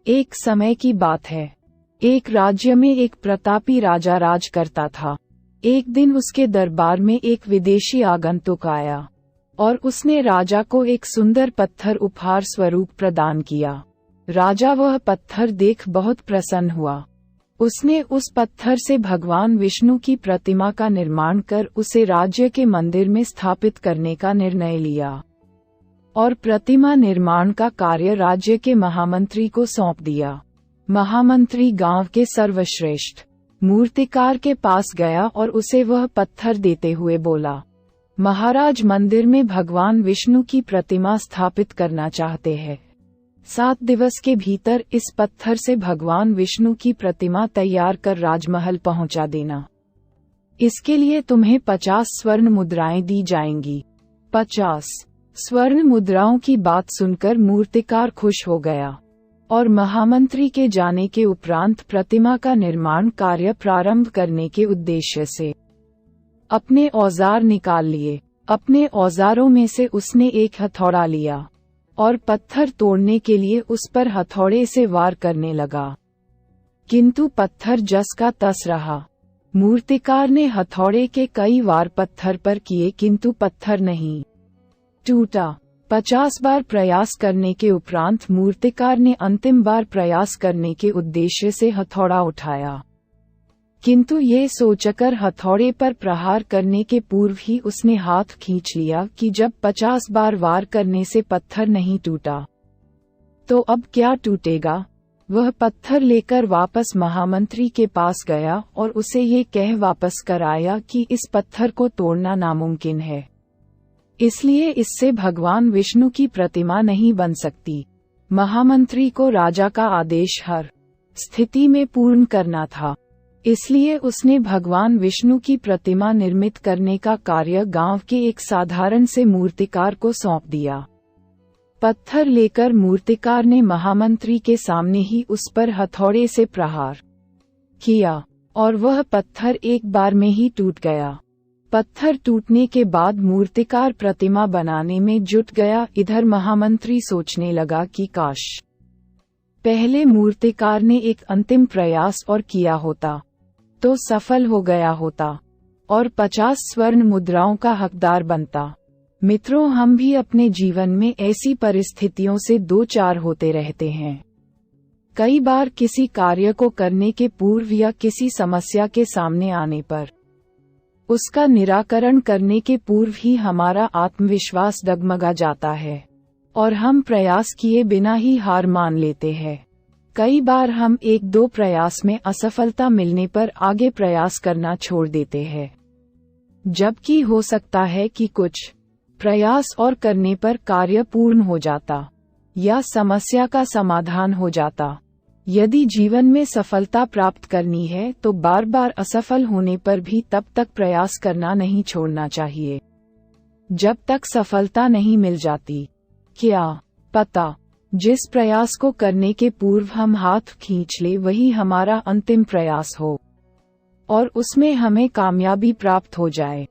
एक समय की बात है। एक राज्य में एक प्रतापी राजा राज करता था। एक दिन उसके दरबार में एक विदेशी आगंतुक आया और उसने राजा को एक सुंदर पत्थर उपहार स्वरूप प्रदान किया। राजा वह पत्थर देख बहुत प्रसन्न हुआ। उसने उस पत्थर से भगवान विष्णु की प्रतिमा का निर्माण कर उसे राज्य के मंदिर में स्थापित करने का निर्णय लिया और प्रतिमा निर्माण का कार्य राज्य के महामंत्री को सौंप दिया। महामंत्री गांव के सर्वश्रेष्ठ मूर्तिकार के पास गया और उसे वह पत्थर देते हुए बोला, महाराज मंदिर में भगवान विष्णु की प्रतिमा स्थापित करना चाहते हैं। 7 दिवस के भीतर इस पत्थर से भगवान विष्णु की प्रतिमा तैयार कर राजमहल पहुंचा देना। इसके लिए तुम्हें 50 स्वर्ण मुद्राएं दी जाएंगी। 50 स्वर्ण मुद्राओं की बात सुनकर मूर्तिकार खुश हो गया और महामंत्री के जाने के उपरांत प्रतिमा का निर्माण कार्य प्रारंभ करने के उद्देश्य से अपने औजार निकाल लिए। अपने औजारों में से उसने एक हथौड़ा लिया और पत्थर तोड़ने के लिए उस पर हथौड़े से वार करने लगा, किंतु पत्थर जस का तस रहा। मूर्तिकार ने हथौड़े के कई वार पत्थर पर किए, किंतु पत्थर नहीं टूटा। 50 बार प्रयास करने के उपरांत मूर्तिकार ने अंतिम बार प्रयास करने के उद्देश्य से हथौड़ा उठाया, किंतु ये सोचकर हथौड़े पर प्रहार करने के पूर्व ही उसने हाथ खींच लिया कि जब 50 बार वार करने से पत्थर नहीं टूटा तो अब क्या टूटेगा। वह पत्थर लेकर वापस महामंत्री के पास गया और उसे ये कह वापस कर आया कि इस पत्थर को तोड़ना नामुमकिन है, इसलिए इससे भगवान विष्णु की प्रतिमा नहीं बन सकती। महामंत्री को राजा का आदेश हर स्थिति में पूर्ण करना था, इसलिए उसने भगवान विष्णु की प्रतिमा निर्मित करने का कार्य गांव के एक साधारण से मूर्तिकार को सौंप दिया। पत्थर लेकर मूर्तिकार ने महामंत्री के सामने ही उस पर हथौड़े से प्रहार किया और वह पत्थर एक बार में ही टूट गया। पत्थर टूटने के बाद मूर्तिकार प्रतिमा बनाने में जुट गया। इधर महामंत्री सोचने लगा कि काश पहले मूर्तिकार ने एक अंतिम प्रयास और किया होता तो सफल हो गया होता और 50 स्वर्ण मुद्राओं का हकदार बनता। मित्रों, हम भी अपने जीवन में ऐसी परिस्थितियों से दो चार होते रहते हैं। कई बार किसी कार्य को करने के पूर्व या किसी समस्या के सामने आने पर उसका निराकरण करने के पूर्व ही हमारा आत्मविश्वास डगमगा जाता है और हम प्रयास किए बिना ही हार मान लेते हैं। कई बार हम 1-2 प्रयास में असफलता मिलने पर आगे प्रयास करना छोड़ देते हैं, जबकि हो सकता है कि कुछ प्रयास और करने पर कार्य पूर्ण हो जाता या समस्या का समाधान हो जाता। यदि जीवन में सफलता प्राप्त करनी है तो बार बार असफल होने पर भी तब तक प्रयास करना नहीं छोड़ना चाहिए जब तक सफलता नहीं मिल जाती। क्या पता जिस प्रयास को करने के पूर्व हम हाथ खींच ले वही हमारा अंतिम प्रयास हो और उसमें हमें कामयाबी प्राप्त हो जाए।